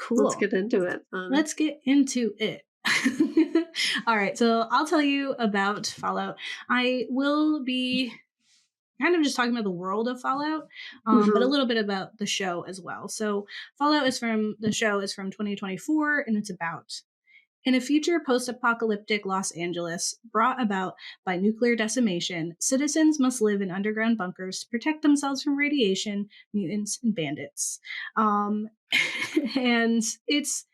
Cool. Let's get into it. Let's get into it. All right, so I'll tell you about Fallout. I will be kind of just talking about the world of Fallout, but a little bit about the show as well. So the show is from 2024, and it's about in a future post-apocalyptic Los Angeles brought about by nuclear decimation, citizens must live in underground bunkers to protect themselves from radiation, mutants, and bandits. And it's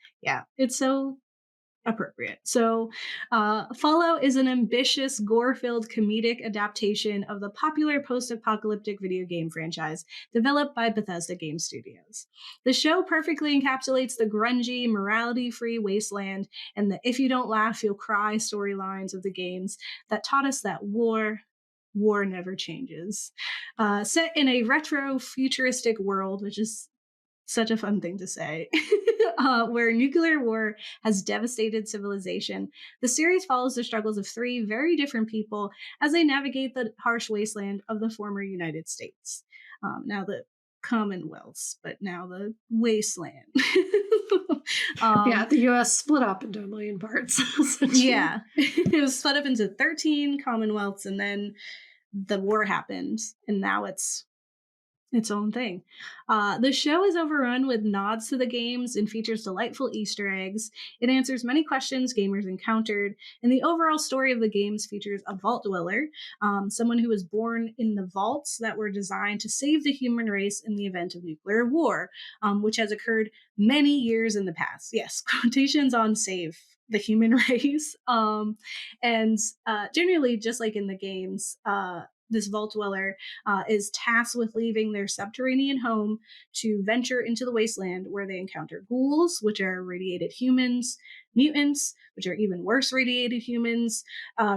so appropriate. So, Fallout is an ambitious, gore-filled comedic adaptation of the popular post-apocalyptic video game franchise developed by Bethesda Game Studios. The show perfectly encapsulates the grungy, morality-free wasteland and the if you don't laugh, you'll cry storylines of the games that taught us that war never changes. Set in a retro futuristic world, which is such a fun thing to say, where nuclear war has devastated civilization. The series follows the struggles of three very different people as they navigate the harsh wasteland of the former United States. Now the Commonwealths, but now the wasteland. The U.S. split up into a million parts. Yeah, it was split up into 13 Commonwealths, and then the war happened, and now it's its own thing. The show is overrun with nods to the games and features delightful Easter eggs. It answers many questions gamers encountered, and the overall story of the games features a vault dweller, someone who was born in the vaults that were designed to save the human race in the event of nuclear war, which has occurred many years in the past. Yes, quotations on save the human race. And generally, just like in the games, this vault dweller is tasked with leaving their subterranean home to venture into the wasteland, where they encounter ghouls, which are radiated humans, mutants, which are even worse radiated humans,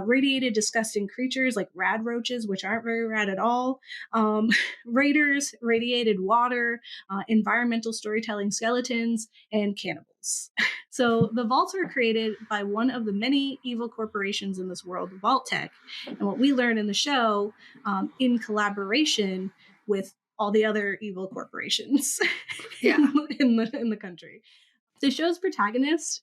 radiated disgusting creatures like rad roaches, which aren't very rad at all, raiders, radiated water, environmental storytelling skeletons, and cannibals. So the vaults were created by one of the many evil corporations in this world, Vault Tech. And what we learn in the show, in collaboration with all the other evil corporations in the country. The show's protagonists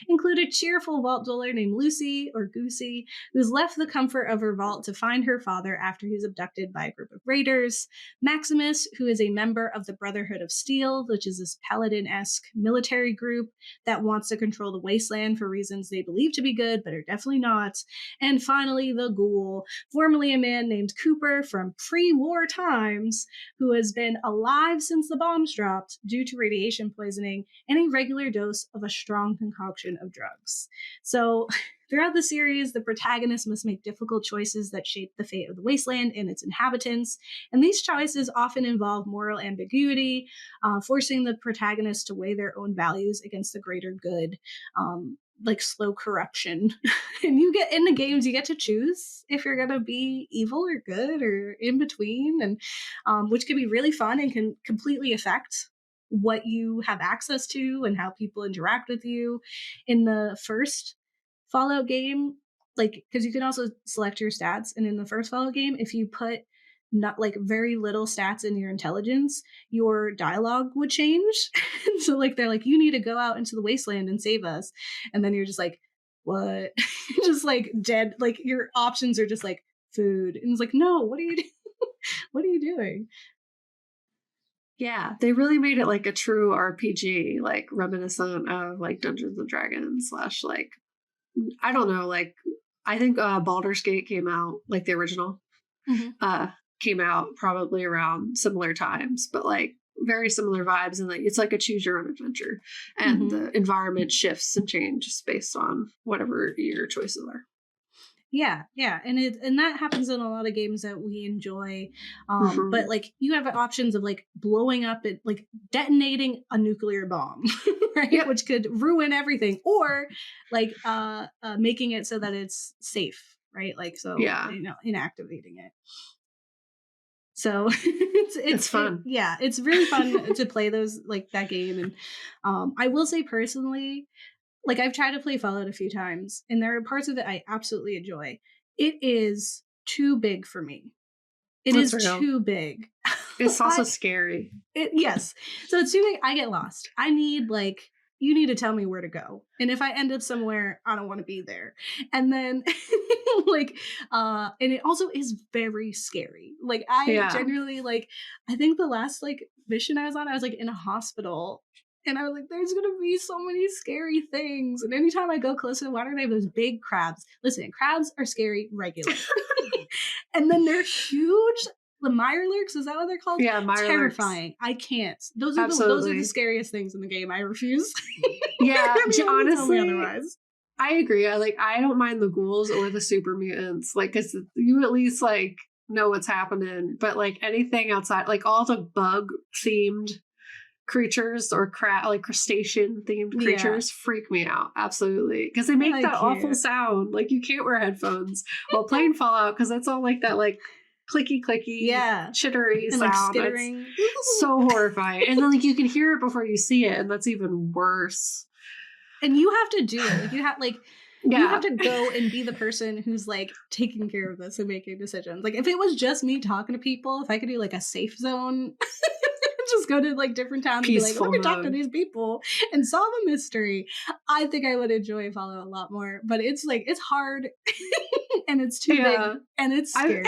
include a cheerful vault dweller named Lucy, or Goosey, who's left the comfort of her vault to find her father after he's abducted by a group of raiders. Maximus, who is a member of the Brotherhood of Steel, which is this paladin-esque military group that wants to control the wasteland for reasons they believe to be good, but are definitely not. And finally, the Ghoul, formerly a man named Cooper from pre-war times, who has been alive since the bombs dropped due to radiation poisoning and a regular dose of a strong concoction of drugs. So throughout the series, the protagonist must make difficult choices that shape the fate of the wasteland and its inhabitants. And these choices often involve moral ambiguity, forcing the protagonist to weigh their own values against the greater good, like slow corruption. And you get in the games, you get to choose if you're going to be evil or good or in between, and which can be really fun and can completely affect what you have access to and how people interact with you. In the first Fallout game, like, because you can also select your stats, and in the first Fallout game, if you put not like very little stats in your intelligence, your dialogue would change. So like they're like, you need to go out into the wasteland and save us, and then you're just like, what? Just like dead, like your options are just like food, and it's like, no, what are you doing? What are you doing? Yeah, they really made it like a true RPG, like reminiscent of like Dungeons and Dragons / like, I don't know, like I think Baldur's Gate came out, like the original, came out probably around similar times, but like very similar vibes, and like it's like a choose your own adventure, and the environment shifts and changes based on whatever your choices are. Yeah, and that happens in a lot of games that we enjoy. But like you have options of like blowing up it, like detonating a nuclear bomb, right? Yep. Which could ruin everything, or like making it so that it's safe, right? Like inactivating it. So it's fun. It's really fun to play those, like that game. And I will say personally, like I've tried to play Fallout a few times, and there are parts of it I absolutely enjoy. It is too big for me. It is too big. It's also scary. Yes. So it's too big. I get lost. I need you need to tell me where to go. And if I end up somewhere, I don't want to be there. And then and it also is very scary. I generally I think the last mission I was on, I was in a hospital. And I was like, there's going to be so many scary things. And anytime I go close to the water, they have those big crabs. Listen, crabs are scary regularly. And then they're huge. The Mirelurks, is that what they're called? Yeah, Mirelurks. Terrifying. I can't. Those are the scariest things in the game. I refuse. Yeah, honestly, tell me otherwise. I agree. I don't mind the ghouls or the super mutants, because you at least know what's happening. But anything outside, all the bug themed creatures or crustacean themed creatures freak me out. Absolutely, because they make that awful sound. You can't wear headphones while playing Fallout because it's all that clicky, chittery and sound. Skittering. It's so horrifying. And then you can hear it before you see it, and that's even worse. And you have to do it. You have you have to go and be the person who's taking care of this and making decisions. If it was just me talking to people, if I could do a safe zone, just go to different towns Peaceful and be let me talk to these people and solve a mystery, I think I would enjoy Fallout a lot more. But it's it's hard and it's too big and it's scary.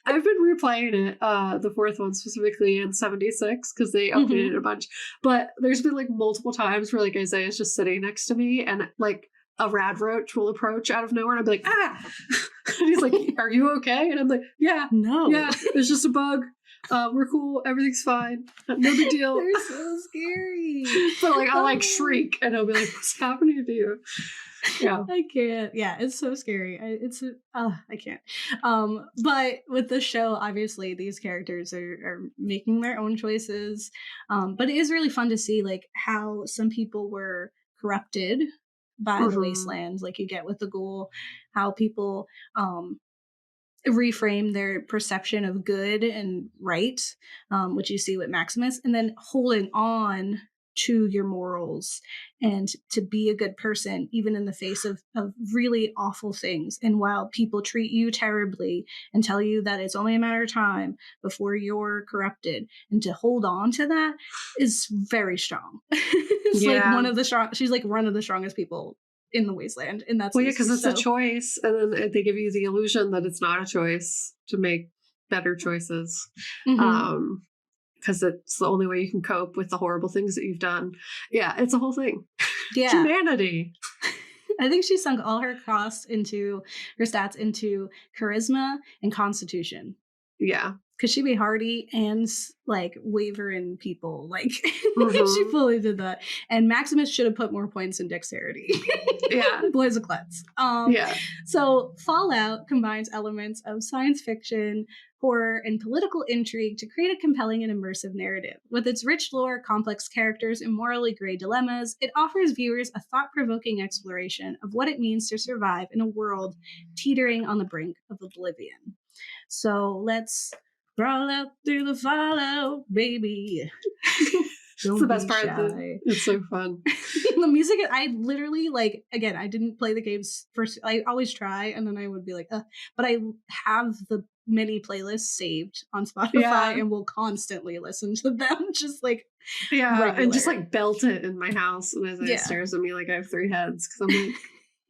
I've been replaying it, the fourth one specifically in 76 because they updated it a bunch. But there's been multiple times where Isaiah's just sitting next to me and a rad roach will approach out of nowhere and I'll be like, ah! And he's like, are you okay? And I'm like, yeah, it's just a bug. We're cool. Everything's fine. No big deal. They're so scary. But I'll shriek and I'll be like, what's happening to you? Yeah. I can't. Yeah, it's so scary. I can't. But with the show, obviously these characters are making their own choices. But it is really fun to see how some people were corrupted by the Wasteland, you get with the Ghoul, how people reframe their perception of good and right, which you see with Maximus, and then holding on to your morals and to be a good person even in the face of really awful things. And while people treat you terribly and tell you that it's only a matter of time before you're corrupted, and to hold on to that is very strong. It's one of the strong, she's one of the strongest people in the Wasteland, and that's because it's a choice, and then they give you the illusion that it's not a choice to make better choices, because it's the only way you can cope with the horrible things that you've done. Yeah, it's a whole thing. Yeah, humanity. I think she sunk all her stats into charisma and constitution. Yeah. Because she'd be hardy and wavering people. She fully did that. And Maximus should have put more points in dexterity. Yeah. Boys of klutz. So Fallout combines elements of science fiction, horror, and political intrigue to create a compelling and immersive narrative. With its rich lore, complex characters, and morally gray dilemmas, it offers viewers a thought-provoking exploration of what it means to survive in a world teetering on the brink of oblivion. So let's crawl out through the Fallout, baby. It's the best part of it. It's so fun. The music, I literally, again, I didn't play the games first. I always try, and then I would be but I have the many playlists saved on Spotify and will constantly listen to them, just regular. And just belt it in my house. And as it stares at me I have three heads, because I'm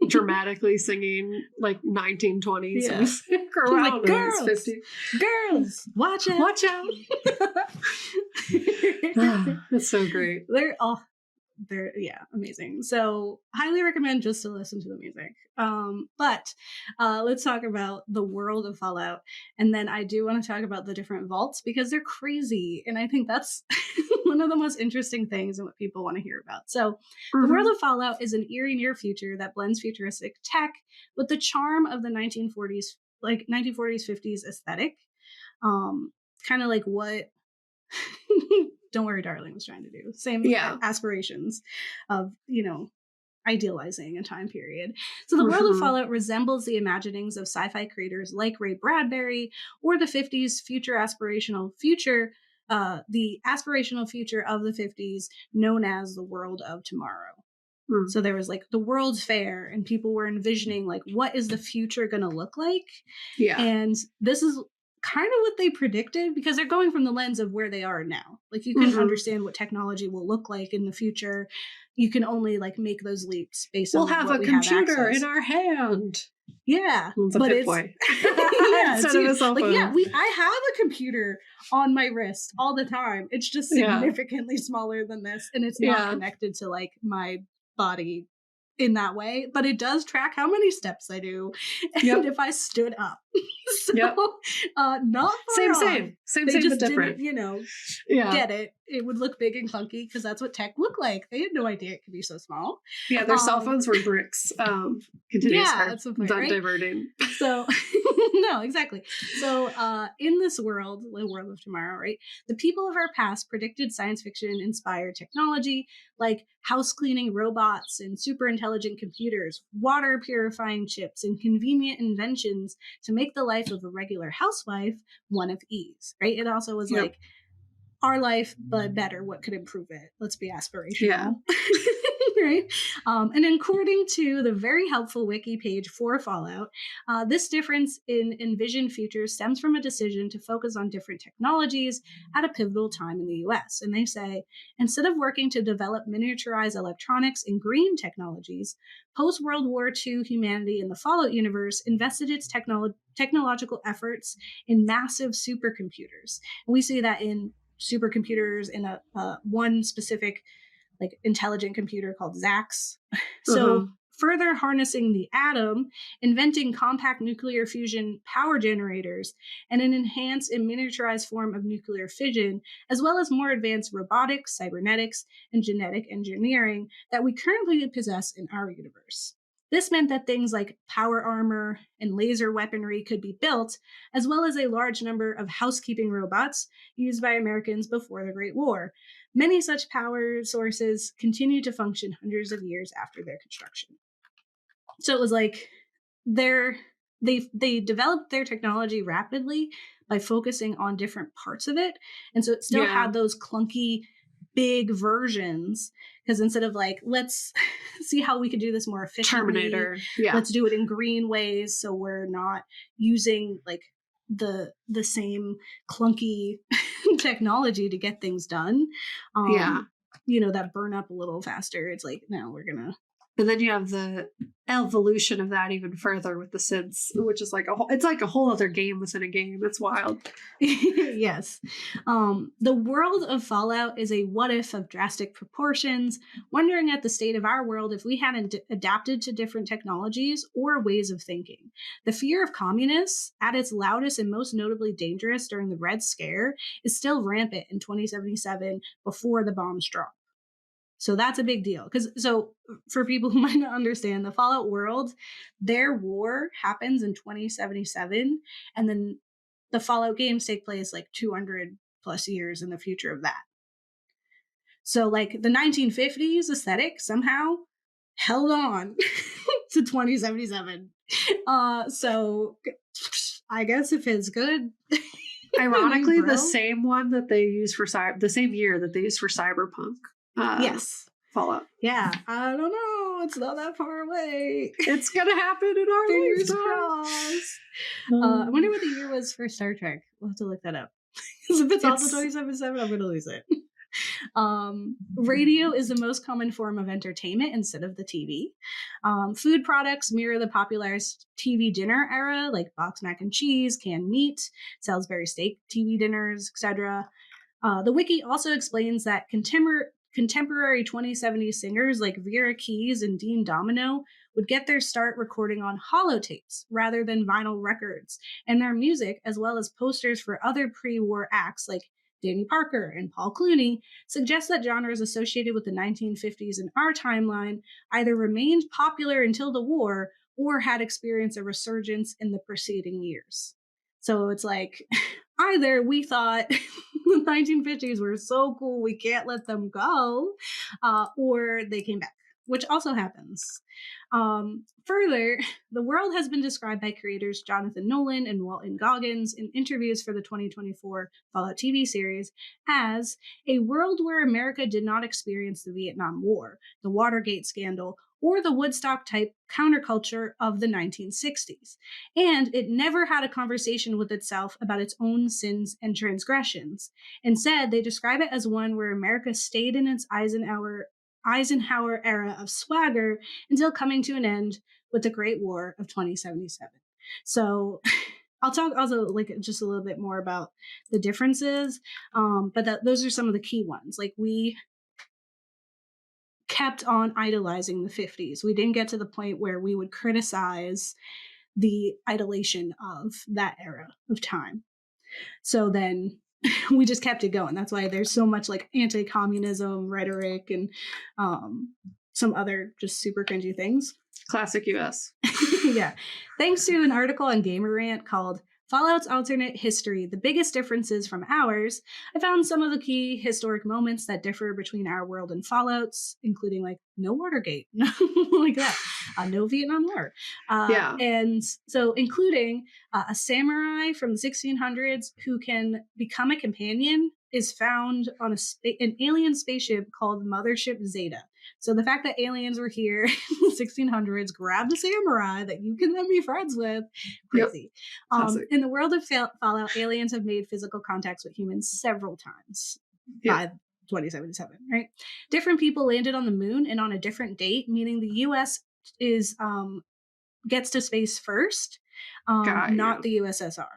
dramatically singing 1920s. Yeah. Around girls, 50. Girls, watch out. That's so great. They're amazing. So highly recommend just to listen to the music. But let's talk about the world of Fallout, and then I do want to talk about the different vaults because they're crazy, and I think that's one of the most interesting things and what people want to hear about. So the world of Fallout is an eerie near future that blends futuristic tech with the charm of the 1940s 50s aesthetic, kind of what Don't Worry Darling was trying to do. Same aspirations of idealizing a time period. So the world of Fallout resembles the imaginings of sci-fi creators like Ray Bradbury, or the 50s the aspirational future of the 50s known as the world of tomorrow. So there was the World's Fair, and people were envisioning what is the future going to look like? Yeah. And this is kind of what they predicted, because they're going from the lens of where they are now. Like, you couldn't understand what technology will look like in the future. You can only like make those leaps based We'll on have what a we have computer access. in our hand. Yeah, It's a but Pip it's Boy. yeah, Instead of a cell like, phone. yeah, I have a computer on my wrist all the time. It's just significantly smaller than this, and it's not connected to like my body in that way, but it does track how many steps I do and if I stood up. So not far same they just but different. didn't, get it. It would look big and clunky because that's what tech looked like. They had no idea it could be so small. Yeah, their cell phones were bricks. That's the point, right? Diverting. So no, exactly. So in this world, the world of tomorrow, right? The people of our past predicted science fiction inspired technology like house cleaning robots and super intelligent computers, water purifying chips, and convenient inventions to make the life of a regular housewife one of ease, right? It also was like our life, but better. What could improve it? Let's be aspirational. Right? And according to the very helpful wiki page for Fallout, this difference in envisioned futures stems from a decision to focus on different technologies at a pivotal time in the US. And they say, instead of working to develop miniaturized electronics and green technologies, post-World War II humanity in the Fallout universe invested its technological efforts in massive supercomputers. And we see that in supercomputers in a one specific like intelligent computer called Zax. So further harnessing the atom, inventing compact nuclear fusion power generators, and an enhanced and miniaturized form of nuclear fission, as well as more advanced robotics, cybernetics, and genetic engineering that we currently possess in our universe. This meant that things like power armor and laser weaponry could be built, as well as a large number of housekeeping robots used by Americans before the Great War. Many such power sources continue to function hundreds of years after their construction. So it was like they developed their technology rapidly by focusing on different parts of it. And so it still had those clunky big versions, because instead of like, let's see how we could do this more efficiently. Terminator. Let's do it in green ways so we're not using like the same clunky technology to get things done. That burn up a little faster. It's like, no, we're gonna. And then you have the evolution of that even further with the synths, which is like it's like a whole other game within a game. It's wild. Yes. The world of Fallout is a what if of drastic proportions, wondering at the state of our world if we hadn't adapted to different technologies or ways of thinking. The fear of communists, at its loudest and most notably dangerous during the Red Scare, is still rampant in 2077 before the bombs drop. So that's a big deal. So for people who might not understand, the Fallout world, their war happens in 2077, and then the Fallout games take place like 200 plus years in the future of that. So like the 1950s aesthetic somehow held on to 2077. So I guess if it's good. Ironically, the same one that they use for the same year that they used for Cyberpunk. Yes. Fallout. Yeah. I don't know. It's not that far away. It's gonna happen in our fingers crossed. I wonder what the year was for Star Trek. We'll have to look that up. Because if it's also 2077, I'm gonna lose it. Radio is the most common form of entertainment instead of the TV. Food products mirror the popularized TV dinner era, like boxed mac and cheese, canned meat, Salisbury steak TV dinners, etc. The wiki also explains that contemporary 2070s singers like Vera Keys and Dean Domino would get their start recording on holotapes rather than vinyl records, and their music, as well as posters for other pre-war acts like Danny Parker and Paul Clooney, suggests that genres associated with the 1950s in our timeline either remained popular until the war or had experienced a resurgence in the preceding years. So it's like, either we thought the 1950s were so cool we can't let them go, or they came back, which also happens. Further, the world has been described by creators Jonathan Nolan and Walton Goggins in interviews for the 2024 Fallout TV series as a world where America did not experience the Vietnam War, the Watergate scandal, or the Woodstock type counterculture of the 1960s. And it never had a conversation with itself about its own sins and transgressions. Instead, they describe it as one where America stayed in its Eisenhower era of swagger until coming to an end with the Great War of 2077. So I'll talk also like just a little bit more about the differences, but those are some of the key ones. Like we kept on idolizing the 50s. We didn't get to the point where we would criticize the idolation of that era of time. So then we just kept it going. That's why there's so much like anti-communism rhetoric and some other just super cringy things. Classic US. Yeah. Thanks to an article on Gamer Rant called Fallout's Alternate History, The Biggest Differences from Ours, I found some of the key historic moments that differ between our world and Fallout's, including like no Watergate, like that, no Vietnam War. And so including a samurai from the 1600s who can become a companion is found on an alien spaceship called Mothership Zeta. So the fact that aliens were here in the 1600s, grabbed a samurai that you can then be friends with, crazy. Yep. In the world of Fallout, aliens have made physical contacts with humans several times by 2077, right? Different people landed on the moon and on a different date, meaning the U.S. gets to space first, not the USSR.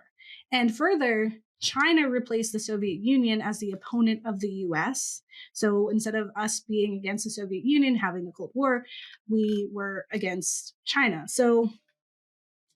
And further, China replaced the Soviet Union as the opponent of the US. So instead of us being against the Soviet Union, having the Cold War, we were against China. So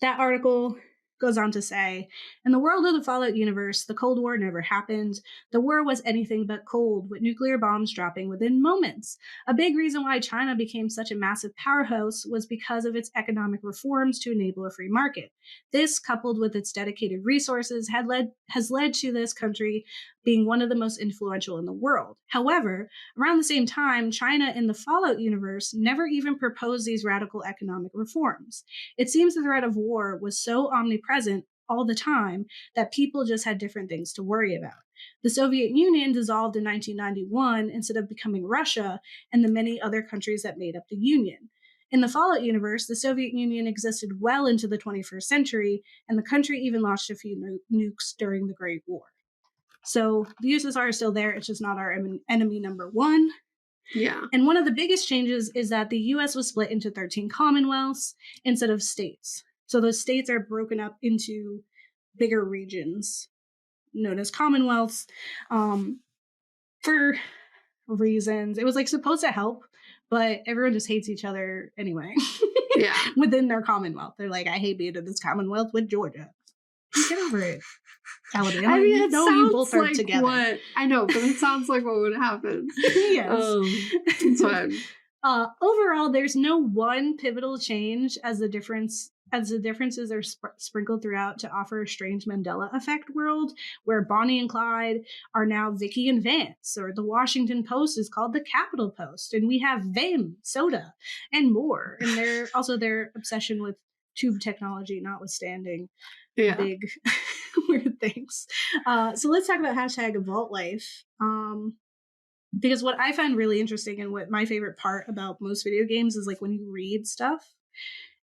that article goes on to say, in the world of the Fallout universe, the Cold War never happened. The war was anything but cold, with nuclear bombs dropping within moments. A big reason why China became such a massive powerhouse was because of its economic reforms to enable a free market. This, coupled with its dedicated resources, has led to this country being one of the most influential in the world. However, around the same time, China in the Fallout universe never even proposed these radical economic reforms. It seems the threat of war was so omnipresent all the time that people just had different things to worry about. The Soviet Union dissolved in 1991 instead of becoming Russia and the many other countries that made up the Union. In the Fallout universe, the Soviet Union existed well into the 21st century, and the country even launched a few nukes during the Great War. So the USSR is still there. It's just not our enemy number one. Yeah. And one of the biggest changes is that the US was split into 13 commonwealths instead of states. So those states are broken up into bigger regions known as commonwealths for reasons. It was like supposed to help, but everyone just hates each other anyway. Yeah. Within their commonwealth. They're like, I hate being in this commonwealth with Georgia. Get over it. Alabama, I mean, it sounds you both are like together. what I know, but it sounds like what would happen. Yes. It's fine. Overall, there's no one pivotal change as the differences are sprinkled throughout to offer a strange Mandela effect world where Bonnie and Clyde are now Vicky and Vance, or the Washington Post is called the Capital Post, and we have Vim, soda, and more. And their obsession with tube technology notwithstanding big weird things. So let's talk about hashtag Vault Life. Because what I find really interesting and what my favorite part about most video games is like when you read stuff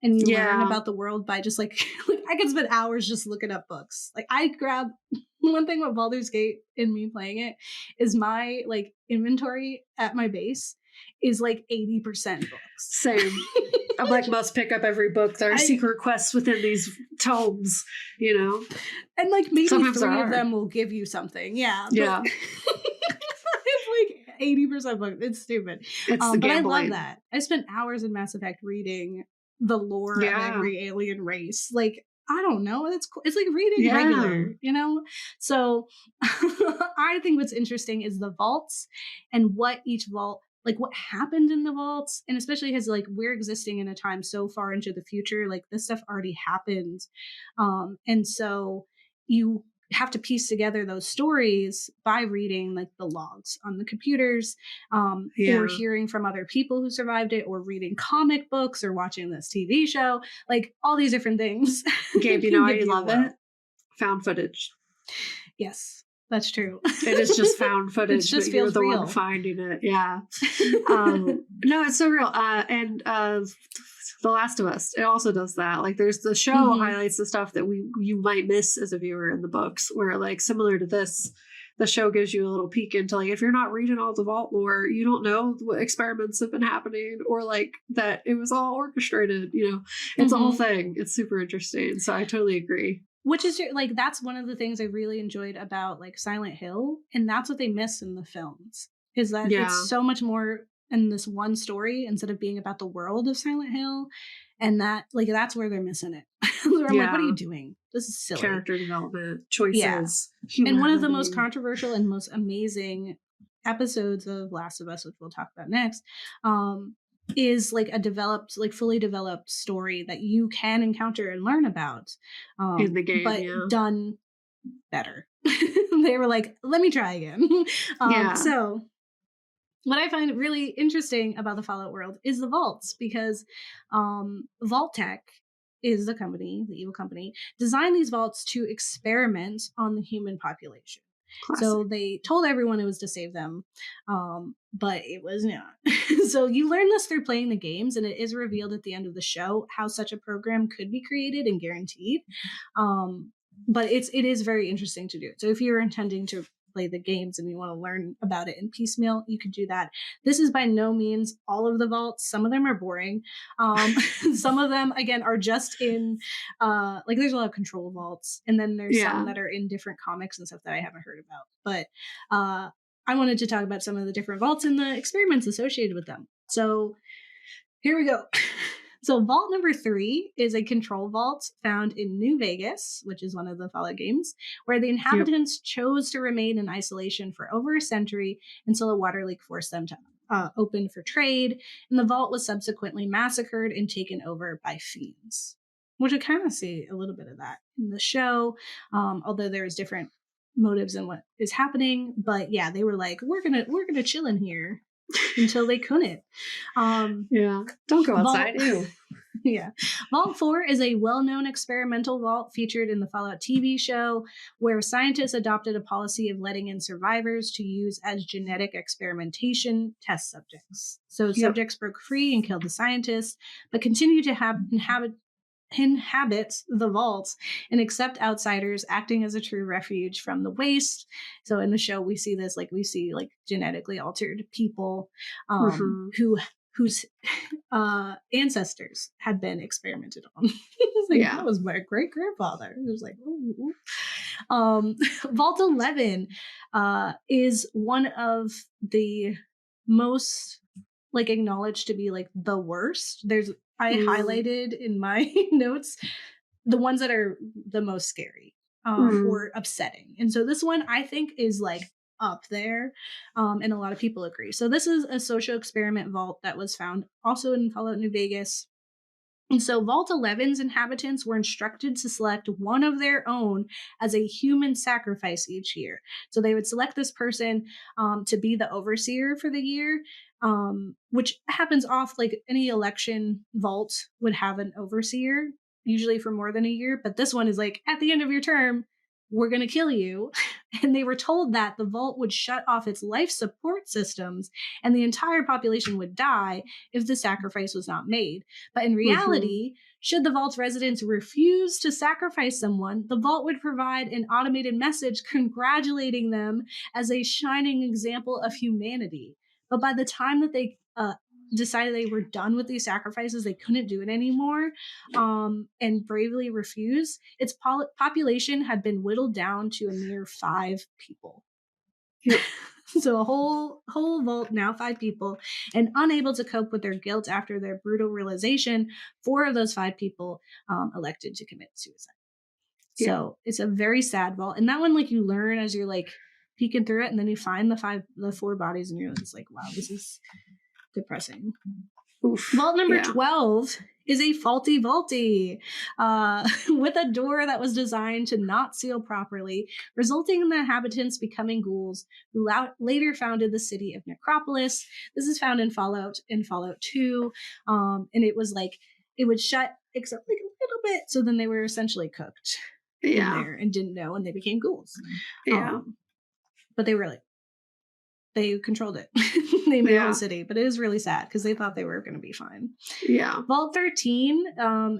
and you learn about the world by just like I could spend hours just looking up books. Like I grab one thing with Baldur's Gate and me playing it is my like inventory at my base is like 80% books. Same. I'm like, must pick up every book. There are secret quests within these tomes, you know? And like maybe sometimes 3 of them will give you something. Yeah. Yeah. It's like 80% books. It's stupid. It's the but I gambling. love that. I spent hours in Mass Effect reading the lore of every alien race. Like, I don't know. It's cool. It's like reading regular, you know? So I think what's interesting is the vaults and what each vault, like what happened in the vaults. And especially because like we're existing in a time so far into the future, like this stuff already happened. And so you have to piece together those stories by reading like the logs on the computers or hearing from other people who survived it or reading comic books or watching this TV show, like all these different things. Gabe, you know how you love it? Found footage. Yes. That's true. It is just found footage, just but you're feels the real. one finding it. Yeah. No, it's so real. And The Last of Us, it also does that. Like, there's the show highlights the stuff that you might miss as a viewer in the books, where, like, similar to this, the show gives you a little peek into, like, if you're not reading all the vault lore, you don't know what experiments have been happening, or like that it was all orchestrated. It's a whole thing. It's super interesting. So I totally agree. Which is like, that's one of the things I really enjoyed about like Silent Hill, and that's what they miss in the films, is that it's so much more in this one story instead of being about the world of Silent Hill, and that, like, that's where they're missing it. Where I'm like, what are you doing? This is silly. Character development, choices, humanity. And one of the most controversial and most amazing episodes of Last of Us, which we'll talk about next, is like a developed, like fully developed story that you can encounter and learn about in the game, but done better. They were like, let me try again. So what I find really interesting about the Fallout world is the vaults, because Vault Tech is the evil company, designed these vaults to experiment on the human population. Classic. So they told everyone it was to save them, but it was not. So you learn this through playing the games, and it is revealed at the end of the show how such a program could be created and guaranteed. But it is very interesting to do. So if you're intending to play the games and you want to learn about it in piecemeal, you could do that. This is by no means all of the vaults. Some of them are boring. Some of them, again, are just in like, there's a lot of control vaults, and then there's some that are in different comics and stuff that I haven't heard about. But I wanted to talk about some of the different vaults and the experiments associated with them. So here we go. So vault number 3 is a control vault found in New Vegas, which is one of the Fallout games, where the inhabitants chose to remain in isolation for over a century until a water leak forced them to open for trade, and the vault was subsequently massacred and taken over by fiends, which I kind of see a little bit of that in the show, although there's different motives in what is happening. But yeah, they were like, we're gonna chill in here until they couldn't. Don't go outside. Ew. Vault 4 is a well-known experimental vault featured in the Fallout TV show, where scientists adopted a policy of letting in survivors to use as genetic experimentation test subjects. So subjects broke free and killed the scientists, but continue to inhabit the vaults and accept outsiders, acting as a true refuge from the waste. So in the show, we see this, like, we see like genetically altered people whose ancestors had been experimented on. Like, that was my great grandfather. It was like, ooh. Vault 11 is one of the most like acknowledged to be like the worst. I highlighted in my notes the ones that are the most scary or upsetting. And so this one I think is like up there, and a lot of people agree. So this is a social experiment vault that was found also in Fallout New Vegas. And so Vault 11's inhabitants were instructed to select one of their own as a human sacrifice each year. So they would select this person to be the overseer for the year, which happens off, like any election vault would have an overseer, usually for more than a year. But this one is like, at the end of your term, we're going to kill you. And they were told that the vault would shut off its life support systems and the entire population would die if the sacrifice was not made. But in reality, should the vault's residents refuse to sacrifice someone, the vault would provide an automated message congratulating them as a shining example of humanity. But by the time that they decided they were done with these sacrifices, they couldn't do it anymore, and bravely refused, its population had been whittled down to a mere 5 people. So a whole vault, now 5 people, and unable to cope with their guilt after their brutal realization, 4 of those 5 people elected to commit suicide. So it's a very sad vault, and that one, like, you learn as you're like peeking through it, and then you find the 4 bodies, and you're just like, wow, this is depressing. Oof. Vault number 12 is a faulty vaulty with a door that was designed to not seal properly, resulting in the inhabitants becoming ghouls who later founded the city of Necropolis. This is found in Fallout 2, and it was like, it would shut except like a little bit, so then they were essentially cooked in there and didn't know, and they became ghouls. but they controlled it. They made a whole Yeah. city, but it is really sad because they thought they were going to be fine. Yeah. Vault 13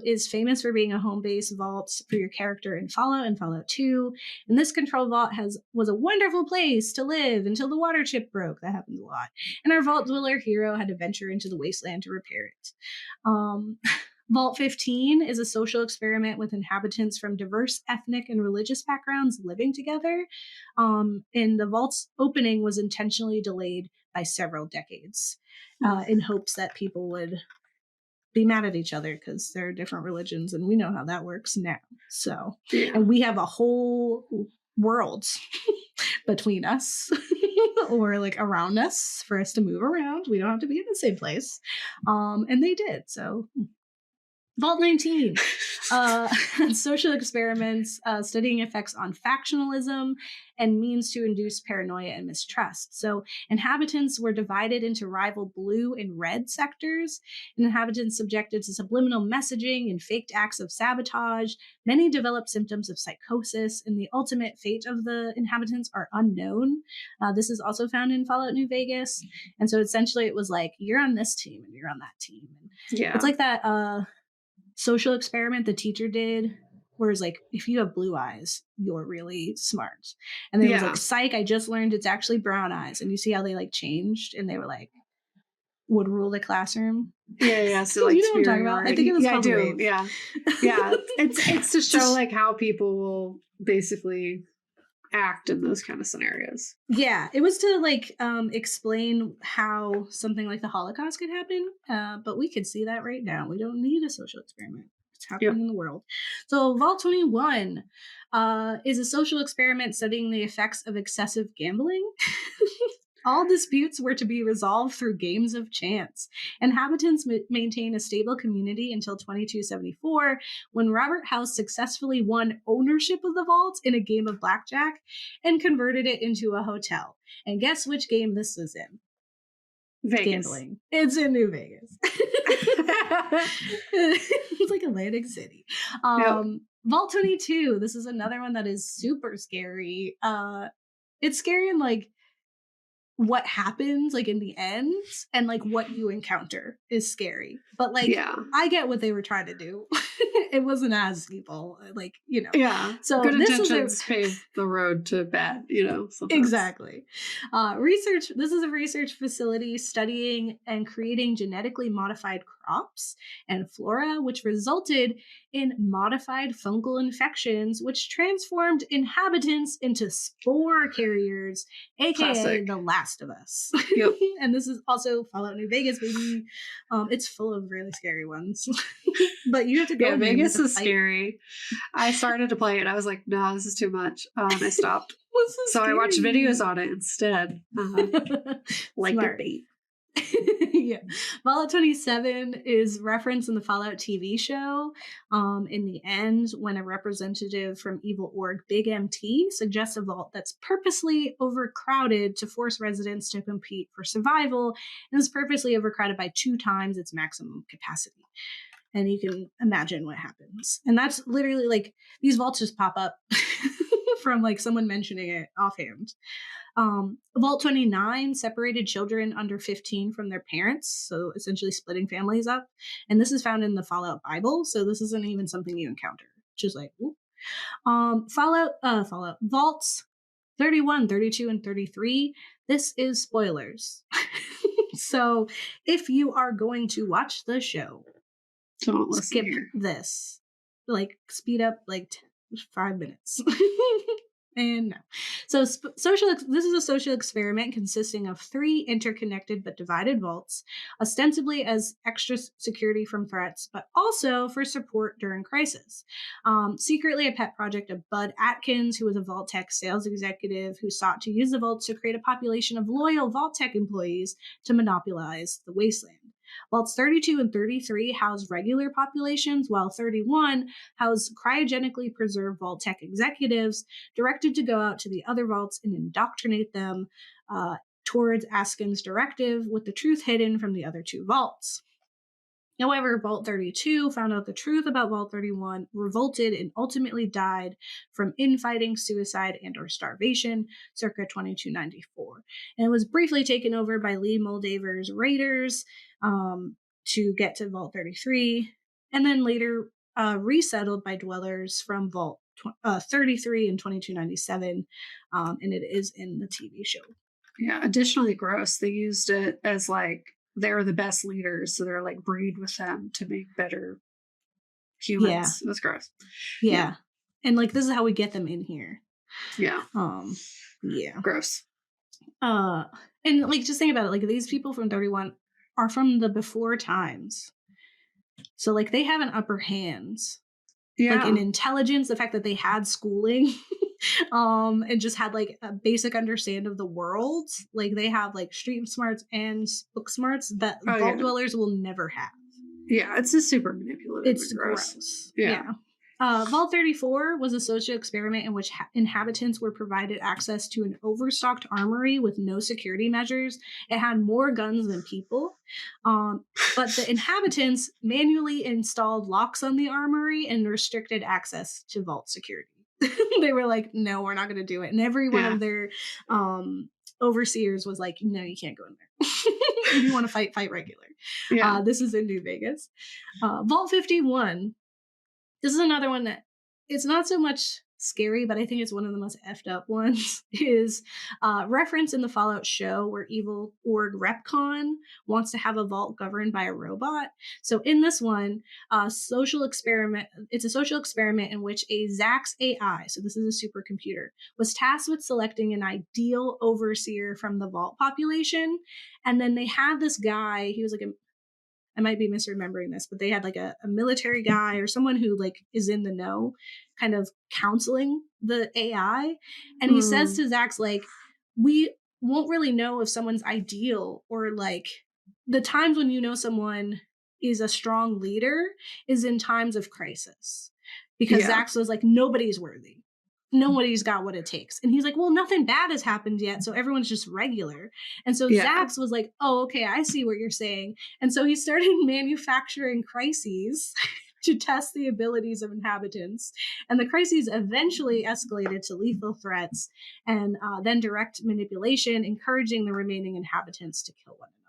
is famous for being a home base vault for your character in Fallout and Fallout 2. And this control vault was a wonderful place to live until the water chip broke. That happens a lot. And our vault dweller hero had to venture into the wasteland to repair it. Vault 15 is a social experiment with inhabitants from diverse ethnic and religious backgrounds living together. And the vault's opening was intentionally delayed by several decades in hopes that people would be mad at each other because they're different religions, and we know how that works now. So, and we have a whole world between us or like around us for us to move around. We don't have to be in the same place. And they did. So Vault 19, social experiments studying effects on factionalism and means to induce paranoia and mistrust. So inhabitants were divided into rival blue and red sectors, and inhabitants subjected to subliminal messaging and faked acts of sabotage. Many developed symptoms of psychosis, and the ultimate fate of the inhabitants are unknown. This is also found in Fallout New Vegas. And so essentially it was like, you're on this team and you're on that team. And it's like that social experiment the teacher did, whereas like if you have blue eyes you're really smart, and then it was like, psych, I just learned it's actually brown eyes, and you see how they like changed and they were like would rule the classroom. So like, you know what I'm talking about? I think it was called I do. Wave. Yeah it's to show like how people will basically act in those kind of scenarios. Yeah, it was to like explain how something like the Holocaust could happen, but we could see that right now. We don't need a social experiment. It's happening in the world. So Vault 21 is a social experiment studying the effects of excessive gambling. All disputes were to be resolved through games of chance. Inhabitants maintain a stable community until 2274, when Robert House successfully won ownership of the vault in a game of blackjack and converted it into a hotel. And guess which game this is in? Vegas. Gambling. It's in New Vegas. It's like Atlantic City. Vault 22. This is another one that is super scary. It's scary in like what happens like in the end, and like what you encounter is scary, but like I get what they were trying to do. It wasn't as evil, like, you know. So good this intentions pave the road to bad, you know. Sometimes. Exactly. This is a research facility studying and creating genetically modified crops and flora, which resulted in modified fungal infections, which transformed inhabitants into spore carriers, aka Classic. The Last of Us. Yep. And this is also Fallout New Vegas, baby. It's full of really scary ones. But you have to go. Yeah, Vegas is scary. I started to play it. I was like, no, this is too much. And I stopped. So I watched videos on it instead. Like Smart. debate. Yeah. Fallout 27 is referenced in the Fallout TV show. In the end, when a representative from evil org Big MT suggests a vault that's purposely overcrowded to force residents to compete for survival, and is purposely overcrowded by 2 times its maximum capacity. And you can imagine what happens. And that's literally like, these vaults just pop up from like someone mentioning it offhand. Vault 29 separated children under 15 from their parents, so essentially splitting families up. And this is found in the Fallout Bible, so this isn't even something you encounter. Just like, whoop. Fallout Vaults 31, 32, and 33. This is spoilers. So if you are going to watch the show, don't skip this. Like, speed up like 5 minutes. And no. So this is a social experiment consisting of 3 interconnected but divided vaults, ostensibly as extra security from threats, but also for support during crisis. Secretly a pet project of Bud Atkins, who was a Vault Tech sales executive who sought to use the vaults to create a population of loyal Vault Tech employees to monopolize the Wasteland. Vaults 32 and 33 house regular populations, while 31 house cryogenically preserved Vault Tech executives directed to go out to the other vaults and indoctrinate them towards Askin's directive, with the truth hidden from the other 2 vaults. However, Vault 32 found out the truth about Vault 31, revolted, and ultimately died from infighting, suicide, and or starvation circa 2294. And it was briefly taken over by Lee Moldaver's raiders to get to Vault 33, and then later resettled by dwellers from Vault 33 in 2297, and it is in the TV show. Yeah, additionally gross. They used it as like they're the best leaders, so they're like breed with them to make better humans. Yeah. It was gross. Yeah. And like this is how we get them in here. Yeah. Yeah. Gross. And like just think about it, like these people from 31 are from the before times. So like they have an upper hand. Yeah. Like in intelligence, the fact that they had schooling and just had like a basic understanding of the world. Like they have like street smarts and book smarts that vault dwellers will never have. Yeah, it's just super manipulative. It's gross. Yeah. Vault 34 was a social experiment in which inhabitants were provided access to an overstocked armory with no security measures. It had more guns than people, but the inhabitants manually installed locks on the armory and restricted access to vault security. They were like, no, we're not going to do it. And every one of their overseers was like, no, you can't go in there. If you want to fight regular. Yeah. This is in New Vegas. Vault 51. This is another one that it's not so much scary, but I think it's one of the most effed up ones, is reference in the Fallout show where evil org Repcon wants to have a vault governed by a robot. So in this one, it's a social experiment in which a Zax AI, so this is a supercomputer, was tasked with selecting an ideal overseer from the vault population. And then they had this guy, he was like I might be misremembering this, but they had like a military guy or someone who like is in the know kind of counseling the AI. And he says to Zax, like, we won't really know if someone's ideal, or like the times when you know someone is a strong leader is in times of crisis. Because Zax was like, nobody's worthy. Nobody's got what it takes. And he's like, well, nothing bad has happened yet, so everyone's just regular. And so Zax was like, oh, okay, I see what you're saying. And so he started manufacturing crises to test the abilities of inhabitants. And the crises eventually escalated to lethal threats and then direct manipulation, encouraging the remaining inhabitants to kill one another.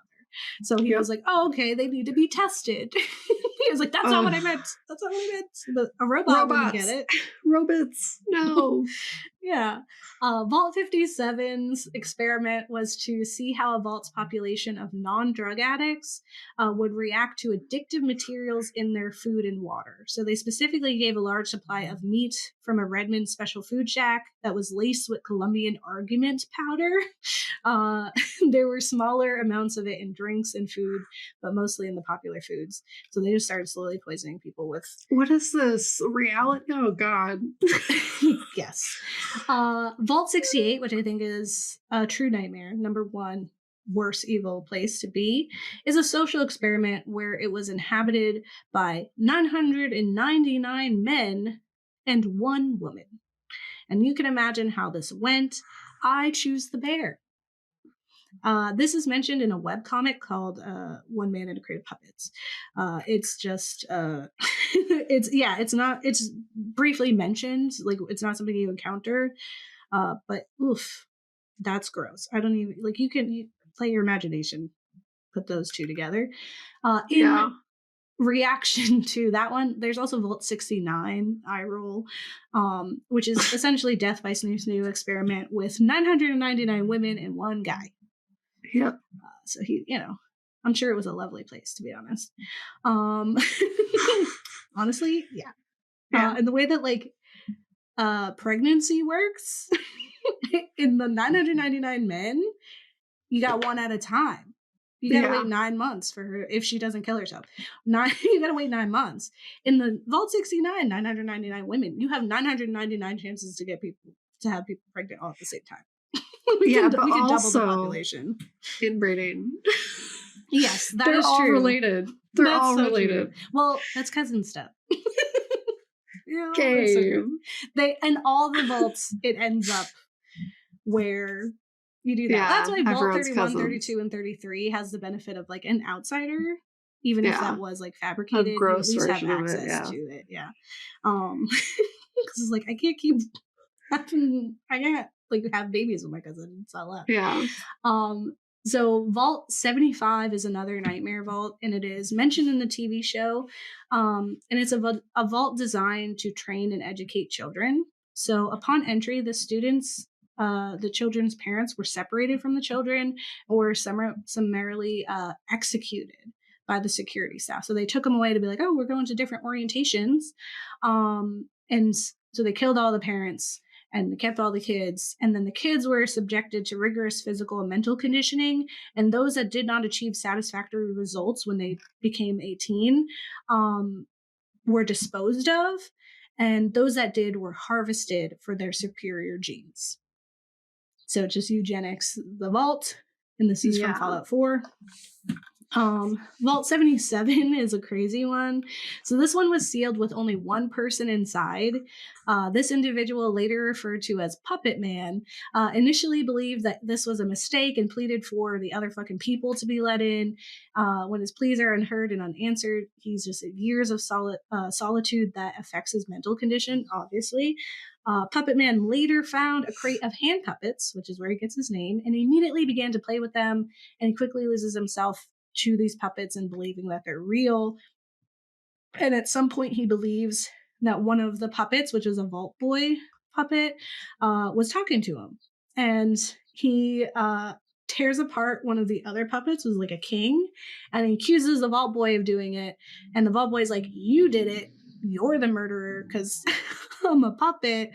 So he was like, oh, okay, they need to be tested. He was like, that's not what I meant. That's not what I meant. But a robot wouldn't get it. Robots. No. Yeah. Vault 57's experiment was to see how a vault's population of non-drug addicts would react to addictive materials in their food and water. So they specifically gave a large supply of meat from a Redmond special food shack that was laced with Colombian argument powder. There were smaller amounts of it in drinks and food, but mostly in the popular foods. So they just started slowly poisoning people with... What is this? Reality? Oh, God. Yes. Vault 68, which I think is a true nightmare, number one worst evil place to be, is a social experiment where it was inhabited by 999 men and one woman. And you can imagine how this went. I choose the bear. This is mentioned in a webcomic called One Man and a Crate of Puppets. It's just, it's briefly mentioned, like it's not something you encounter, but oof, that's gross. I don't even, like you play your imagination, put those two together. In reaction to that one, there's also Vault 69, eye roll, which is essentially death by snoo snoo experiment with 999 women and one guy. Yep. So he, I'm sure it was a lovely place, to be honest. Honestly, yeah. And the way that like pregnancy works in the 999 men, you got one at a time. You gotta wait 9 months for her if she doesn't kill herself. You gotta wait 9 months. In the Vault 69, 999 women, you have 999 chances to have people pregnant all at the same time. we can double the population. Inbreeding. Yes, that They're is all true. Related. They're all so related. True. Well, that's cousin stuff. Gabe. And all the vaults, it ends up where you do that. That's why Vault 31, cousins. 32, and 33 has the benefit of like an outsider even if Yeah. that was like A fabricated, you at gross least have version of it, access yeah. to it. Yeah. Because it's like, I can't keep I can't like have babies with my cousin. It's not allowed. Yeah. So Vault 75 is another nightmare vault, and it is mentioned in the TV show. And it's a vault designed to train and educate children. So upon entry, the children's parents were separated from the children or summarily executed by the security staff. So they took them away to be like, oh, we're going to different orientations. And so they killed all the parents and they kept all the kids. And then the kids were subjected to rigorous physical and mental conditioning. And those that did not achieve satisfactory results when they became 18 were disposed of. And those that did were harvested for their superior genes. So just eugenics, the vault. And this is from Fallout 4. Vault 77 is a crazy one. So this one was sealed with only one person inside. This individual, later referred to as Puppet Man, initially believed that this was a mistake and pleaded for the other fucking people to be let in. When his pleas are unheard and unanswered, he's just years of solitude that affects his mental condition, obviously. Puppet Man later found a crate of hand puppets, which is where he gets his name, and he immediately began to play with them, and he quickly loses himself to these puppets and believing that they're real. And at some point, he believes that one of the puppets, which is a Vault Boy puppet, was talking to him. And he tears apart one of the other puppets, who's like a king, and he accuses the Vault Boy of doing it. And the Vault Boy's like, you did it. You're the murderer because I'm a puppet.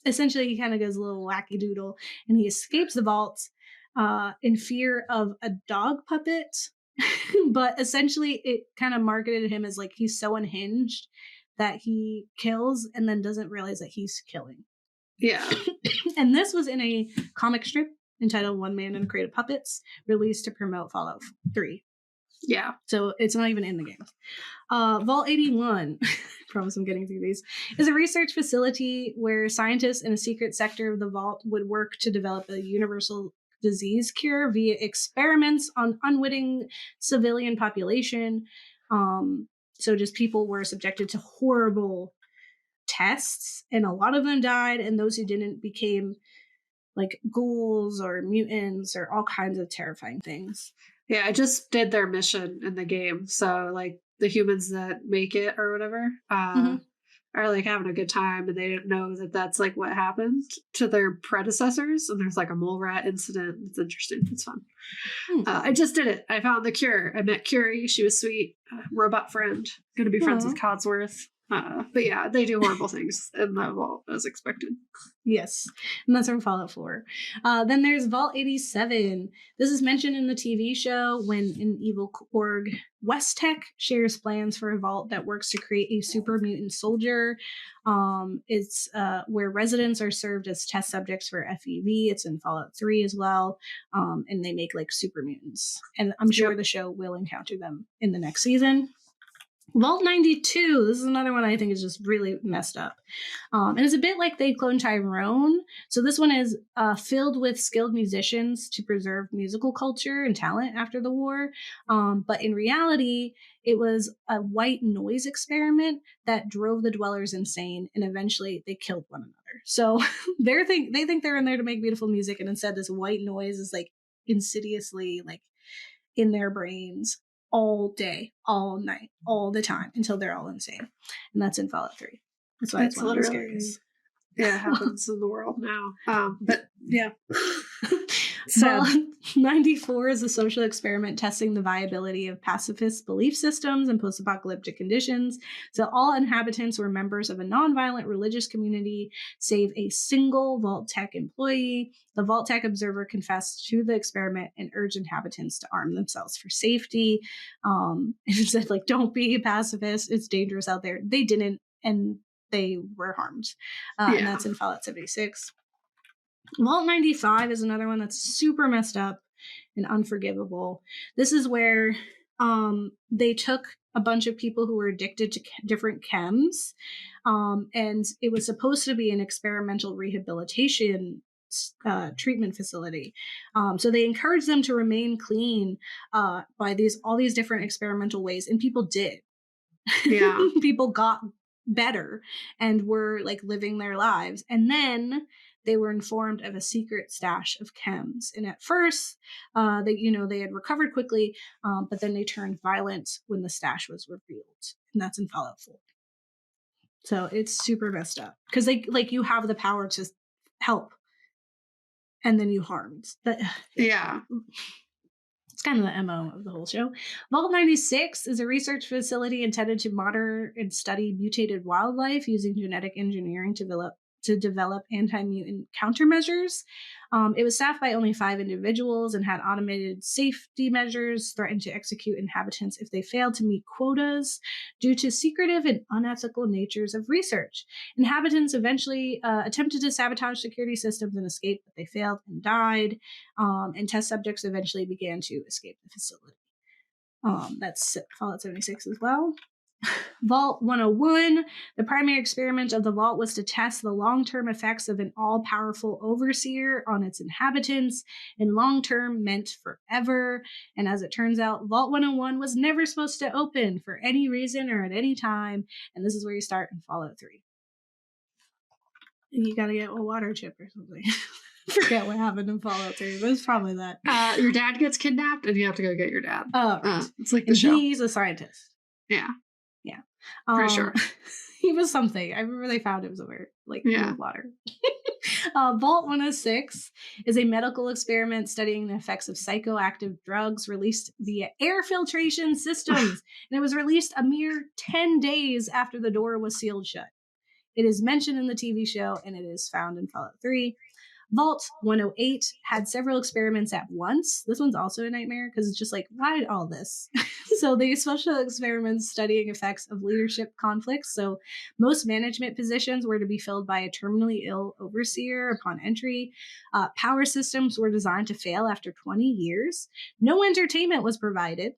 Essentially, he kind of goes a little wacky doodle and he escapes the vault in fear of a dog puppet. But essentially, it kind of marketed him as like he's so unhinged that he kills and then doesn't realize that he's killing. Yeah. And this was in a comic strip entitled One Man and a Crate of Puppets, released to promote Fallout 3. Yeah. So it's not even in the game. Vault 81, promise I'm getting through these, is a research facility where scientists in a secret sector of the vault would work to develop a universal disease cure via experiments on unwitting civilian population. So just people were subjected to horrible tests, and a lot of them died, and those who didn't became like ghouls or mutants or all kinds of terrifying things. Yeah, I just did their mission in the game. So like the humans that make it or whatever are like having a good time, and they didn't know that that's like what happened to their predecessors. And there's like a mole rat incident. It's interesting. It's fun. I just did it. I found the cure. I met Curie. She was sweet. Robot friend. Going to be friends with Codsworth. But yeah, they do horrible things in that vault as expected. Yes, and that's from Fallout 4. Then there's Vault 87. This is mentioned in the TV show when an evil org, Westtech, shares plans for a vault that works to create a super mutant soldier. It's where residents are served as test subjects for FEV. It's in Fallout 3 as well. And they make like super mutants. And I'm sure the show will encounter them in the next season. Vault 92, this is another one I think is just really messed up. And it's a bit like They Cloned Tyrone. So this one is filled with skilled musicians to preserve musical culture and talent after the war. But in reality, it was a white noise experiment that drove the dwellers insane, and eventually they killed one another. So they think they're in there to make beautiful music, and instead this white noise is like insidiously like in their brains all day, all night, all the time until they're all insane. And that's in Fallout 3. That's why it's one of the scariest. Yeah, it happens in the world now. But yeah. So 94 is a social experiment testing the viability of pacifist belief systems in post-apocalyptic conditions. So all inhabitants were members of a nonviolent religious community, save a single Vault-Tech employee. The Vault-Tech observer confessed to the experiment and urged inhabitants to arm themselves for safety. It said, like, don't be a pacifist. It's dangerous out there. They didn't, and they were harmed. And that's in Fallout 76. Vault 95 is another one that's super messed up and unforgivable. This is where they took a bunch of people who were addicted to different chems, and it was supposed to be an experimental rehabilitation treatment facility. So they encouraged them to remain clean by all these different experimental ways, and people did. Yeah. People got better and were like living their lives. And then they were informed of a secret stash of chems. And at first, they had recovered quickly, but then they turned violent when the stash was revealed. And that's in Fallout 4. So it's super messed up because you have the power to help, and then you harmed. But yeah. It's kind of the MO of the whole show. Vault 96 is a research facility intended to monitor and study mutated wildlife using genetic engineering to develop anti-mutant countermeasures. It was staffed by only 5 individuals and had automated safety measures, threatened to execute inhabitants if they failed to meet quotas due to secretive and unethical natures of research. Inhabitants eventually attempted to sabotage security systems and escape, but they failed and died. And test subjects eventually began to escape the facility. That's Fallout 76 as well. Vault 101. The primary experiment of the vault was to test the long-term effects of an all-powerful overseer on its inhabitants, and long-term meant forever. And as it turns out, Vault 101 was never supposed to open for any reason or at any time. And this is where you start in Fallout 3. You gotta get a water chip or something. Forget what happened in Fallout 3, but it's probably that. Your dad gets kidnapped and you have to go get your dad. Oh, right. It's like the show. He's a scientist. Yeah. Yeah. Pretty sure. He was something. I remember they found him somewhere, water. Vault 106 is a medical experiment studying the effects of psychoactive drugs released via air filtration systems. And it was released a mere 10 days after the door was sealed shut. It is mentioned in the TV show, and it is found in Fallout 3. Vault 108 had several experiments at once. This one's also a nightmare because it's just like, why all this? So they special experiments studying effects of leadership conflicts. So most management positions were to be filled by a terminally ill overseer upon entry. Power systems were designed to fail after 20 years. No entertainment was provided.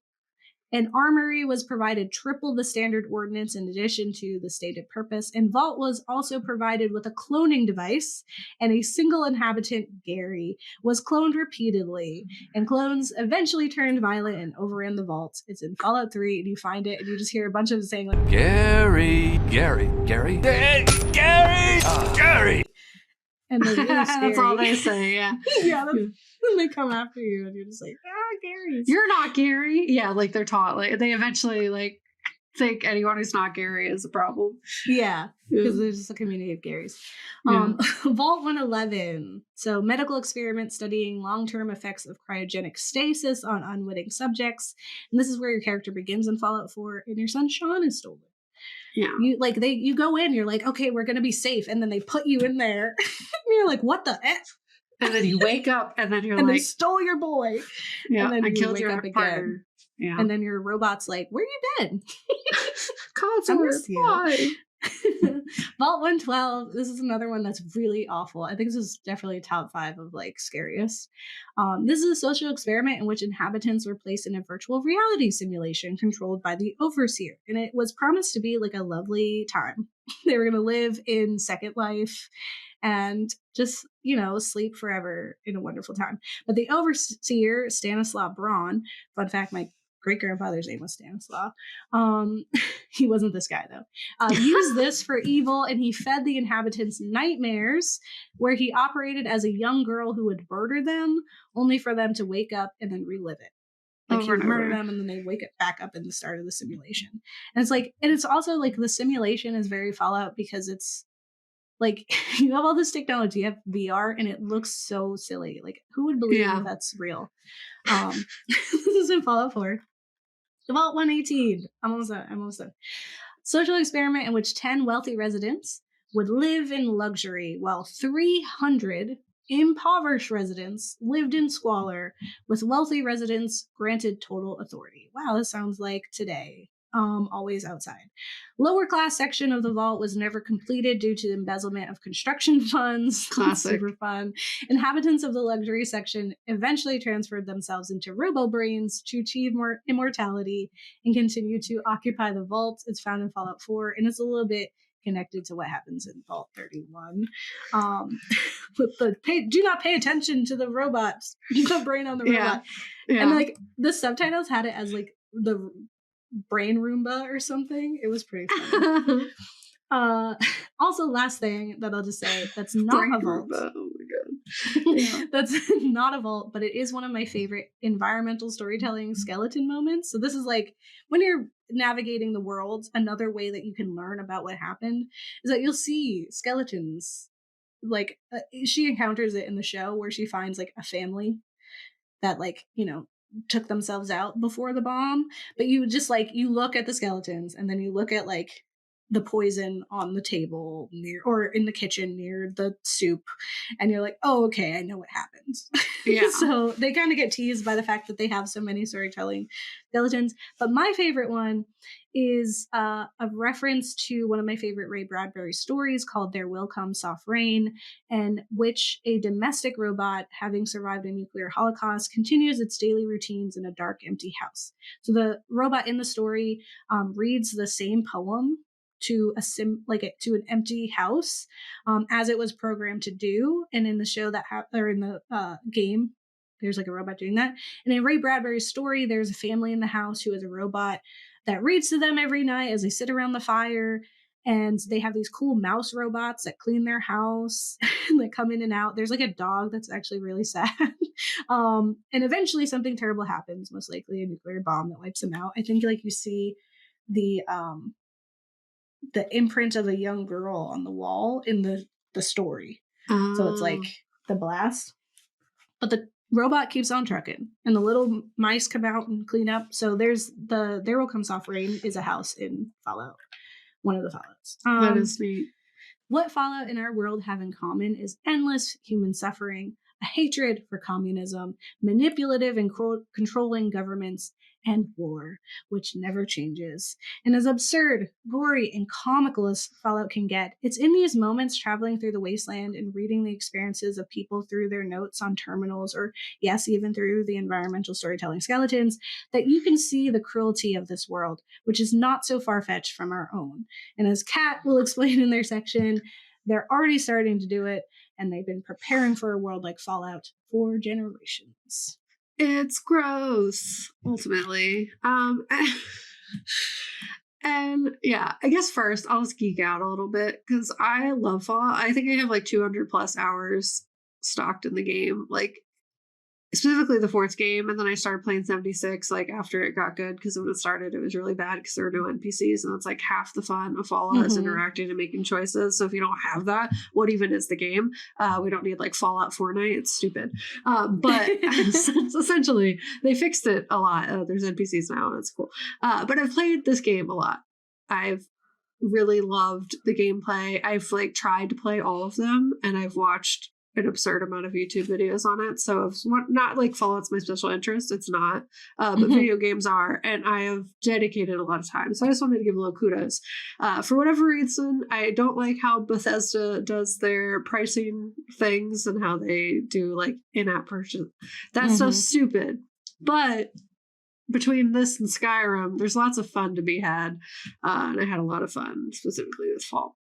An armory was provided triple the standard ordnance in addition to the stated purpose, and Vault was also provided with a cloning device, and a single inhabitant, Gary, was cloned repeatedly, and clones eventually turned violent and overran the Vault. It's in Fallout 3, and you find it, and you just hear a bunch of them saying like, Gary. And they're really scary. That's all they say, yeah. Yeah, and they come after you, and you're just like, Gary. You're not Gary. Yeah, like they're taught. Like they eventually like think anyone who's not Gary is a problem. Yeah, because there's just a community of Garys. Vault 111. So medical experiment studying long-term effects of cryogenic stasis on unwitting subjects. And this is where your character begins in Fallout 4, and your son Sean is stolen. Yeah. You go in, you're like, okay, we're gonna be safe, and then they put you in there. And you're like, what the F? And then you wake up, and then you're and like, they stole your boy. Yeah, and then I you killed wake your up partner. again. Yeah. And then your robot's like, where you been? Consort, why? Vault 112. This is another one that's really awful. I think this is definitely top 5 of like scariest. This is a social experiment in which inhabitants were placed in a virtual reality simulation controlled by the overseer, and it was promised to be like a lovely time. They were going to live in Second Life and just, sleep forever in a wonderful time. But the overseer, Stanislaw Braun, fun fact, my great-grandfather's name was Stanislaw. He wasn't this guy, though. Used this for evil, and he fed the inhabitants nightmares where he operated as a young girl who would murder them, only for them to wake up and then relive it. Like he would murder them, and then they wake back up in the start of the simulation. And it's like, and it's also like the simulation is very Fallout because it's like you have all this technology, you have VR, and it looks so silly. Like who would believe that that's real? This is in Fallout 4. Vault 118. I'm almost done. Social experiment in which 10 wealthy residents would live in luxury while 300 impoverished residents lived in squalor, with wealthy residents granted total authority. Wow, this sounds like today. Always outside. Lower class section of the vault was never completed due to embezzlement of construction funds. Classic. Super fun. Inhabitants of the luxury section eventually transferred themselves into robo-brains to achieve more immortality and continue to occupy the vault. It's found in Fallout 4, and it's a little bit connected to what happens in Vault 31. With the do not pay attention to the robots, the brain on the robot. Yeah. And like the subtitles had it as like the brain Roomba or something. It was pretty funny. Also, last thing that I'll just say that's not brain a vault. Roomba. Oh my god. Yeah. That's not a vault, but it is one of my favorite environmental storytelling skeleton moments. So this is like when you're navigating the world, another way that you can learn about what happened is that you'll see skeletons. Like she encounters it in the show where she finds like a family that like, you know, took themselves out before the bomb, but you just like you look at the skeletons and then you look at like the poison on the table near or in the kitchen near the soup, and you're like, oh, okay, I know what happens. Yeah. So they kind of get teased by the fact that they have so many storytelling skeletons. But my favorite one is a reference to one of my favorite Ray Bradbury stories called There Will Come Soft Rain, in which a domestic robot, having survived a nuclear holocaust, continues its daily routines in a dark, empty house. So the robot in the story reads the same poem to to an empty house, as it was programmed to do. And in the show or in the game, there's like a robot doing that. And in Ray Bradbury's story, there's a family in the house who is a robot that reads to them every night as they sit around the fire. And they have these cool mouse robots that clean their house and that come in and out. There's like a dog that's actually really sad. And eventually something terrible happens, most likely a nuclear bomb that wipes them out. I think like you see the imprint of a young girl on the wall in the story. So it's like the blast. But the robot keeps on trucking and the little mice come out and clean up. So There Will Come Soft Rain is a house in Fallout. One of the Fallouts. That is neat. What Fallout and our world have in common is endless human suffering, a hatred for communism, manipulative and controlling governments, and war, which never changes. And as absurd, gory, and comical as Fallout can get, it's in these moments traveling through the wasteland and reading the experiences of people through their notes on terminals, or yes, even through the environmental storytelling skeletons, that you can see the cruelty of this world, which is not so far-fetched from our own. And as Kat will explain in their section, they're already starting to do it, and they've been preparing for a world like Fallout for generations. It's gross, ultimately. And yeah, I guess first I'll just geek out a little bit because I love Fallout. I think I have like 200 plus hours stocked in the game. Like specifically the fourth game, and then I started playing 76 like after it got good, because when it started it was really bad because there were no NPCs, and that's like half the fun of Fallout is interacting and making choices. So if you don't have that, what even is the game? We don't need like Fallout Fortnite. It's stupid. But essentially they fixed it a lot. There's NPCs now and it's cool. But I've played this game a lot. I've really loved the gameplay. I've like tried to play all of them, and I've watched an absurd amount of YouTube videos on it. So it's not like Fallout's my special interest. It's not. But video games are, and I have dedicated a lot of time. So I just wanted to give a little kudos. For whatever reason, I don't like how Bethesda does their pricing things and how they do like in-app purchase. That's so stupid. But between this and Skyrim, there's lots of fun to be had. And I had a lot of fun, specifically with Fall.